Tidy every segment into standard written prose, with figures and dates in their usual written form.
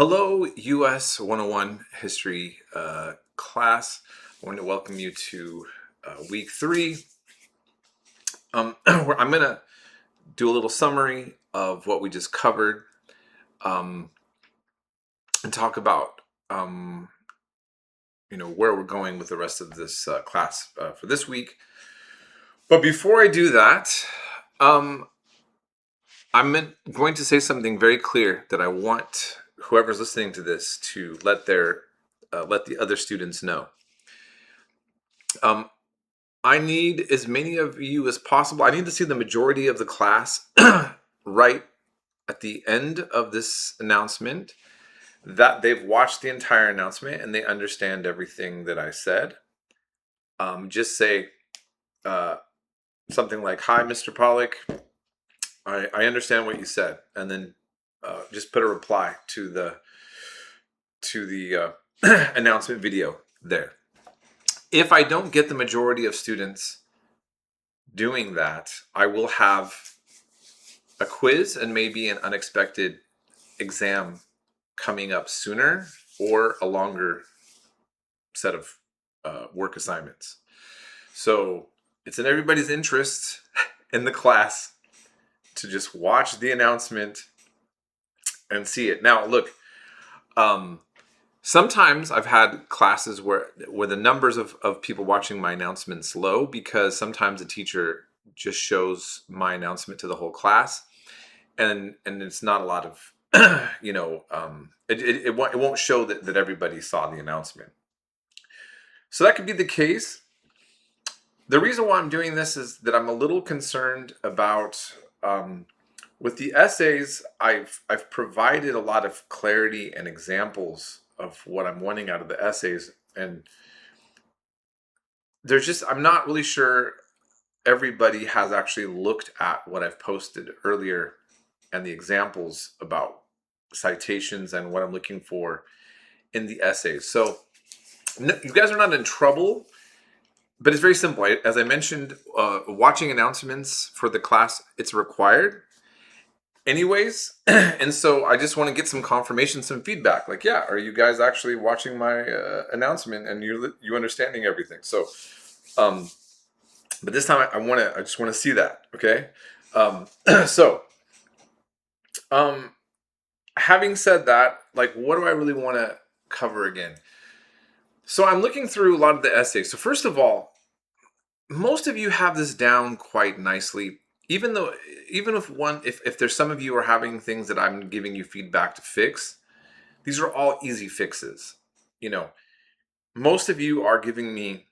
Hello, US 101 history class. I want to welcome you to week 3, where I'm going to do a little summary of what we just covered um, and talk about where we're going with the rest of this class for this week. But before I do that, um, going to say something very clear that I want whoever's listening to this to let the other students know. Um, I need as many of you as possible. I need to see the majority of the class right at the end of this announcement that they've watched the entire announcement and they understand everything that I said. Just say uh, something like, "Hi, Mr. Pollock. I understand what you said," and then just put a reply to the announcement video there. If I don't get the majority of students doing that, I will have a quiz and maybe an unexpected exam coming up sooner, or a longer set of work assignments. So it's in everybody's interest in the class to just watch the announcement and see it. Now, look, sometimes I've had classes where the numbers of people watching my announcements low, because sometimes the teacher just shows my announcement to the whole class, and it's not a lot of it won't show that everybody saw the announcement. So that could be the case. The reason why I'm doing this is that I'm a little concerned about with the essays. I've provided a lot of clarity and examples of what I'm wanting out of the essays, and I'm not really sure everybody has actually looked at what I've posted earlier and the examples about citations and what I'm looking for in the essays. So you guys are not in trouble, but it's very simple. As I mentioned, watching announcements for the class, it's required anyways. And so I just want to get some confirmation, some feedback. Like, yeah, are you guys actually watching my announcement and you understanding everything? So, but this time I just want to see that. Okay. So, having said that, like, what do I really want to cover again? So I'm looking through a lot of the essays. So first of all, most of you have this down quite nicely. Even if there's some of you are having things that I'm giving you feedback to fix, these are all easy fixes. Most of you are giving me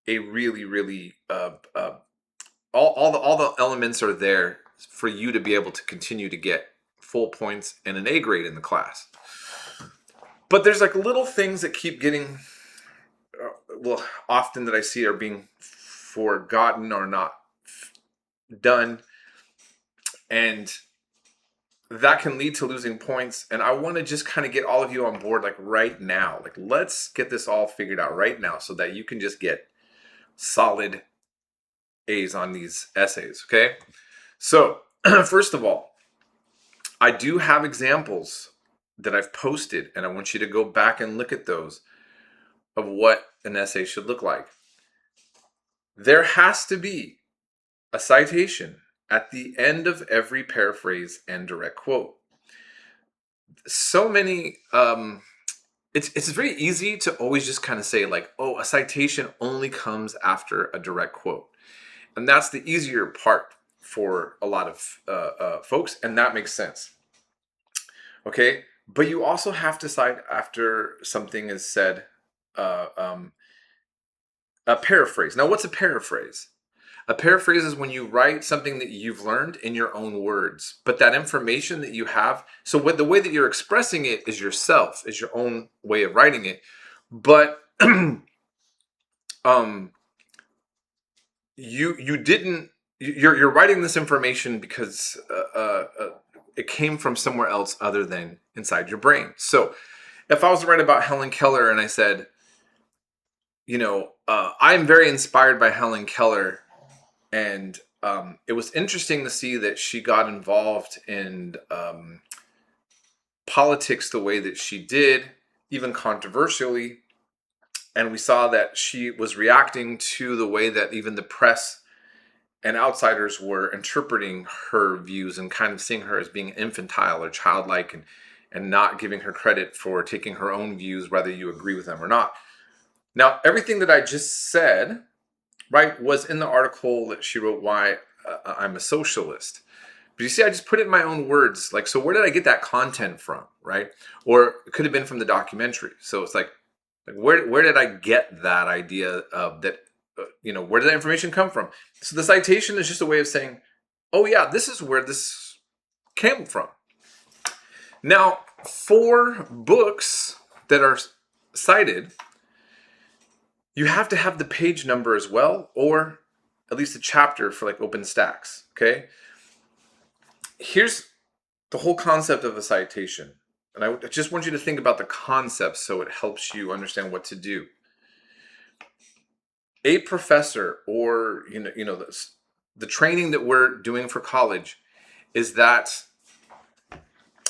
a really, really all the elements are there for you to be able to continue to get full points and an A grade in the class. But there's like little things that keep getting often that I see are being forgotten or not done, and that can lead to losing points. And I want to just kind of get all of you on board, like, right now. Like, let's get this all figured out right now so that you can just get solid A's on these essays. Okay, so first of all, I do have examples that I've posted, and I want you to go back and look at those of what an essay should look like. There has to be a citation at the end of every paraphrase and direct quote. So many, it's very easy to always just kind of say, like, oh, a citation only comes after a direct quote. And that's the easier part for a lot of folks, and that makes sense. Okay, but you also have to cite after something is said, uh, um, a paraphrase. Now, what's a paraphrase? A paraphrase is when you write something that you've learned in your own words, but that information that you have, so the way that you're expressing it is yourself, is your own way of writing it. But um, you didn't. You're writing this information because it came from somewhere else other than inside your brain. So, if I was to write about Helen Keller and I said, I'm very inspired by Helen Keller, and it was interesting to see that she got involved in politics the way that she did, even controversially. And we saw that she was reacting to the way that even the press and outsiders were interpreting her views and kind of seeing her as being infantile or childlike, and not giving her credit for taking her own views, whether you agree with them or not. Now, everything that I just said, right, was in the article that she wrote, Why I'm a Socialist. But you see, I just put it in my own words. Like, so where did I get that content from, right? Or it could have been from the documentary. So it's like where did I get that idea of that? Where did that information come from? So the citation is just a way of saying, oh yeah, this is where this came from. Now, for books that are cited, you have to have the page number as well, or at least a chapter for like OpenStax. Okay. Here's the whole concept of a citation. And I just want you to think about the concept so it helps you understand what to do. A professor, or the training that we're doing for college, is that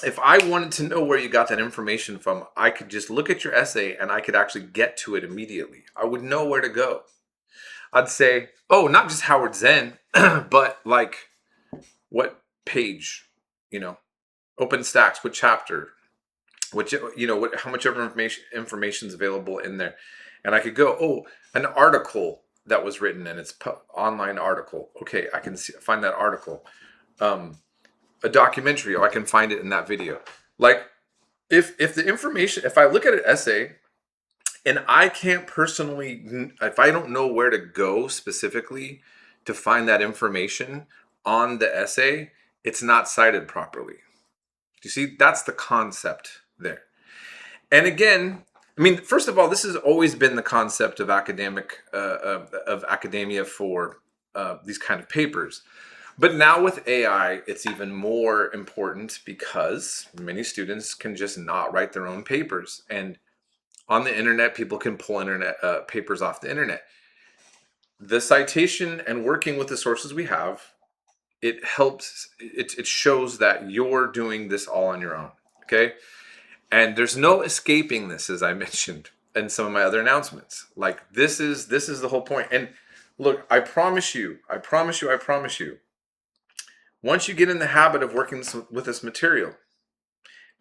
if I wanted to know where you got that information from, I could just look at your essay and I could actually get to it immediately. I would know where to go. I'd say, oh, not just Howard Zen, but like what page, OpenStax, what chapter, how much ever information is available in there. And I could go, oh, an article that was written, and it's online article. Okay, I can find that article. A documentary, I can find it in that video. Like, if the information, if I look at an essay and I can't personally, if I don't know where to go specifically to find that information on the essay, it's not cited properly. You see, that's the concept there. And again, I mean, first of all, this has always been the concept of academia for these kind of papers. But now with AI, it's even more important because many students can just not write their own papers. And on the internet, people can pull internet papers off the internet. The citation and working with the sources we have, it helps, it shows that you're doing this all on your own, okay? And there's no escaping this, as I mentioned in some of my other announcements. Like, this is the whole point. And look, I promise you, once you get in the habit of working with this material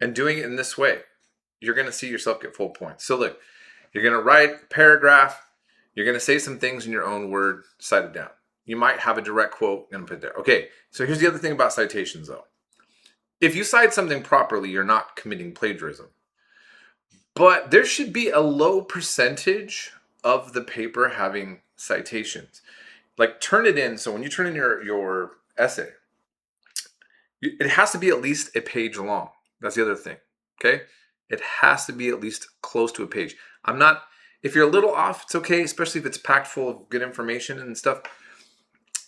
and doing it in this way, you're going to see yourself get full points. So look, you're going to write a paragraph. You're going to say some things in your own word, cite it down. You might have a direct quote and put it there. Okay, so here's the other thing about citations, though. If you cite something properly, you're not committing plagiarism. But there should be a low percentage of the paper having citations. Like, turn it in. So when you turn in your essay, it has to be at least a page long. That's the other thing. Okay? It has to be at least close to a page. If you're a little off, it's okay, especially if it's packed full of good information and stuff.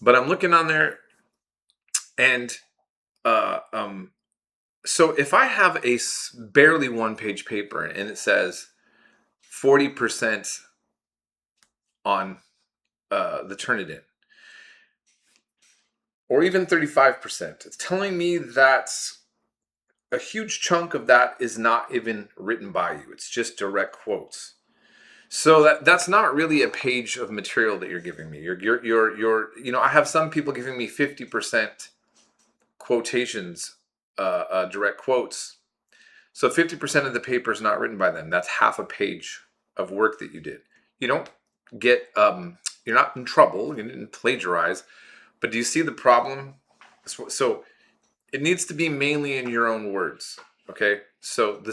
But I'm looking on there, and so if I have a barely one-page paper and it says 40% on the Turnitin, or even 35%, it's telling me that a huge chunk of that is not even written by you. It's just direct quotes. So that's not really a page of material that you're giving me. I have some people giving me 50% quotations, direct quotes. So 50% of the paper is not written by them. That's half a page of work that you did. You don't get, you're not in trouble. You didn't plagiarize. But do you see the problem? So it needs to be mainly in your own words. Okay, so the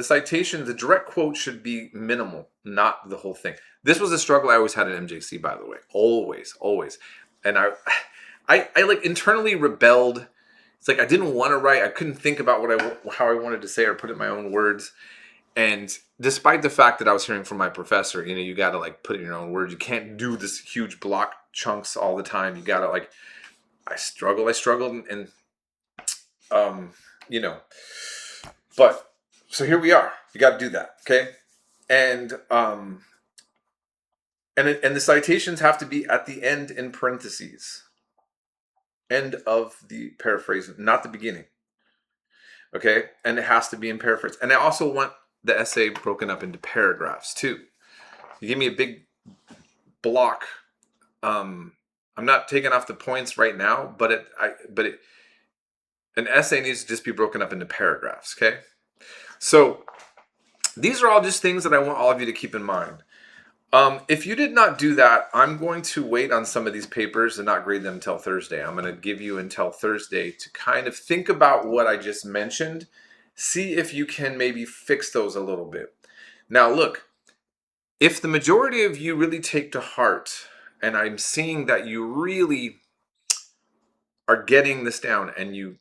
citation, the direct quote should be minimal, not the whole thing. This was a struggle I always had at MJC, by the way, always. And I like internally rebelled. It's like I didn't want to write. I couldn't think about how I wanted to say or put it in my own words. And despite the fact that I was hearing from my professor, you got to like put it in your own words. You can't do this huge block chunks all the time. You got to like. I struggled, and But so here we are. You got to do that, okay? And the citations have to be at the end in parentheses. End of the paraphrase, not the beginning. Okay, and it has to be in paraphrase. And I also want the essay broken up into paragraphs too. You give me a big block. I'm not taking off the points right now, but an essay needs to just be broken up into paragraphs. Okay, so these are all just things that I want all of you to keep in mind. If you did not do that, I'm going to wait on some of these papers and not grade them until Thursday. I'm going to give you until Thursday to kind of think about what I just mentioned. See if you can maybe fix those a little bit. Now, look, if the majority of you really take to heart, and I'm seeing that you really are getting this down and you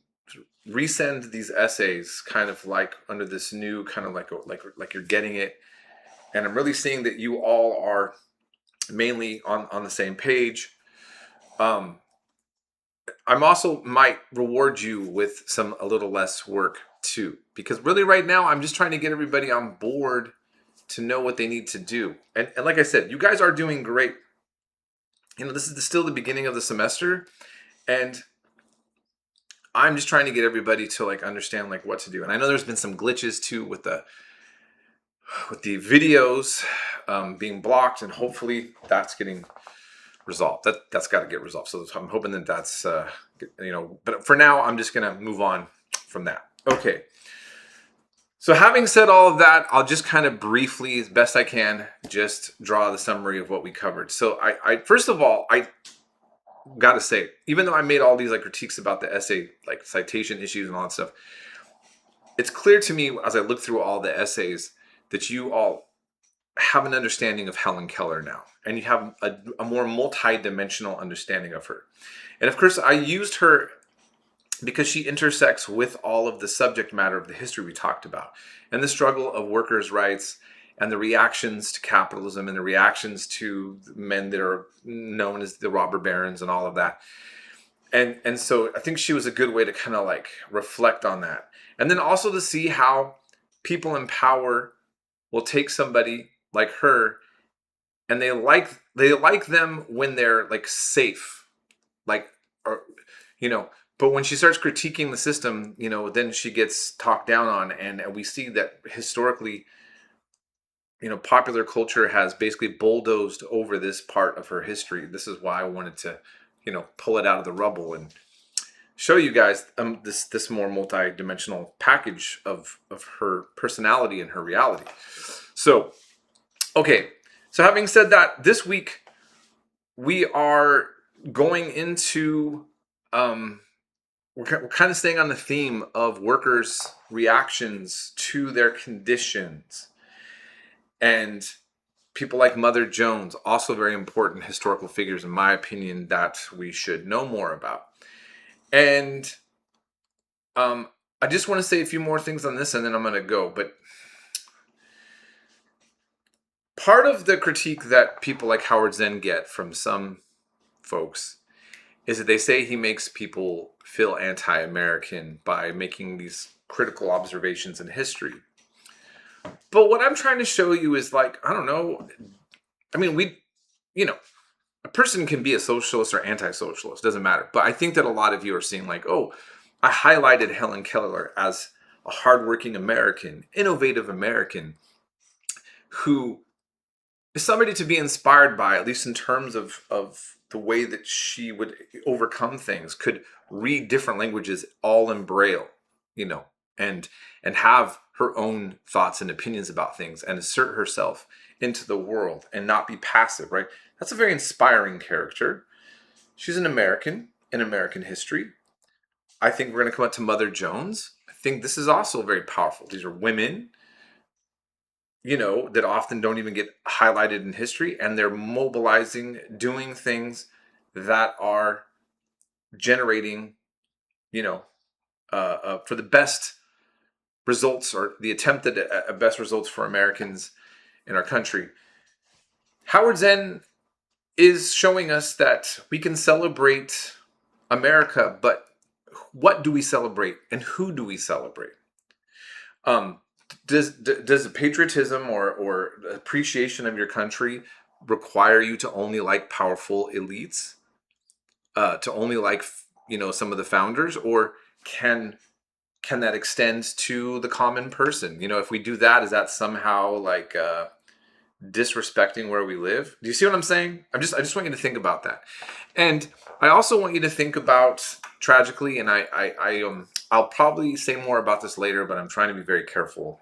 resend these essays kind of like under this new kind of like you're getting it, and I'm really seeing that you all are mainly on the same page. I'm also might reward you with some a little less work too, because really right now I'm just trying to get everybody on board to know what they need to do. And like I said, you guys are doing great. This is still the beginning of the semester, and I'm just trying to get everybody to like understand like what to do. And I know there's been some glitches too with the videos being blocked, and hopefully that's getting resolved. That's got to get resolved. So I'm hoping that that's But for now, I'm just gonna move on from that. Okay. So having said all of that, I'll just kind of briefly, as best I can, just draw the summary of what we covered. So I first of all, I got to say, even though I made all these like critiques about the essay, like citation issues and all that stuff, it's clear to me as I look through all the essays that you all have an understanding of Helen Keller now, and you have a more multi-dimensional understanding of her. And of course, I used her because she intersects with all of the subject matter of the history we talked about, and the struggle of workers' rights, and the reactions to capitalism, and the reactions to men that are known as the robber barons and all of that. And so I think she was a good way to kind of like reflect on that. And then also to see how people in power will take somebody like her, and they like them when they're like safe, like, or but when she starts critiquing the system, then she gets talked down on. And we see that historically, popular culture has basically bulldozed over this part of her history. This is why I wanted to pull it out of the rubble and show you guys this more multi-dimensional package of her personality and her reality. So okay, so having said that, this week we are going into we're kind of staying on the theme of workers' reactions to their conditions, and people like Mother Jones, also very important historical figures in my opinion that we should know more about. And I just want to say a few more things on this, and then I'm going to go. But part of the critique that people like Howard Zinn get from some folks is that they say he makes people feel anti-American by making these critical observations in history. But what I'm trying to show you is like, I don't know. I mean, a person can be a socialist or anti-socialist, doesn't matter. But I think that a lot of you are seeing like, oh, I highlighted Helen Keller as a hardworking American, innovative American, who is somebody to be inspired by, at least in terms of the way that she would overcome things, could read different languages all in Braille, and have her own thoughts and opinions about things and assert herself into the world and not be passive, right? That's a very inspiring character. She's an American in American history. I think we're going to come up to Mother Jones. I think this is also very powerful. These are women, that often don't even get highlighted in history, and they're mobilizing, doing things that are generating, for the best results, or the attempt at best results for Americans in our country. Howard Zinn is showing us that we can celebrate America, but what do we celebrate and who do we celebrate? Does patriotism or appreciation of your country require you to only like powerful elites, to only like some of the founders, or can can that extend to the common person? If we do that, is that somehow like disrespecting where we live? Do you see what I'm saying? I just want you to think about that. And I also want you to think about, tragically, and I'll probably say more about this later, but I'm trying to be very careful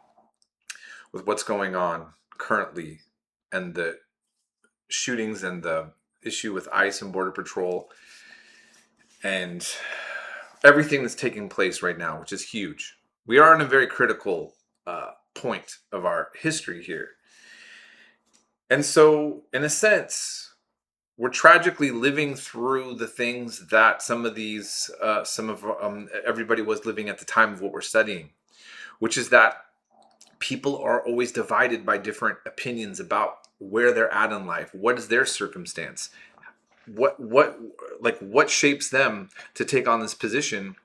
with what's going on currently, and the shootings, and the issue with ICE and Border Patrol, and everything that's taking place right now, which is huge. We are in a very critical point of our history here. And so, in a sense, we're tragically living through the things that everybody was living at the time of what we're studying, which is that people are always divided by different opinions about where they're at in life. What is their circumstance? What shapes them to take on this position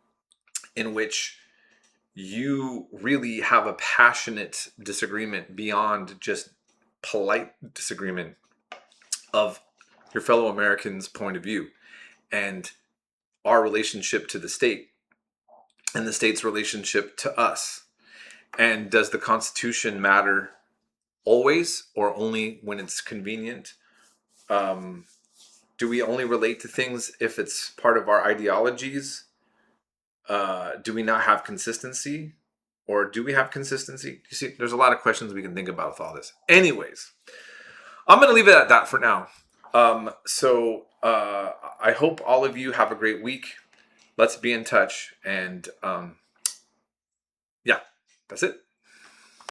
in which you really have a passionate disagreement beyond just polite disagreement of your fellow Americans' point of view, and our relationship to the state, and the state's relationship to us. And does the Constitution matter always, or only when it's convenient? Do we only relate to things if it's part of our ideologies? Do we not have consistency? Or do we have consistency? You see, there's a lot of questions we can think about with all this. Anyways, I'm going to leave it at that for now. I hope all of you have a great week. Let's be in touch. And yeah, that's it.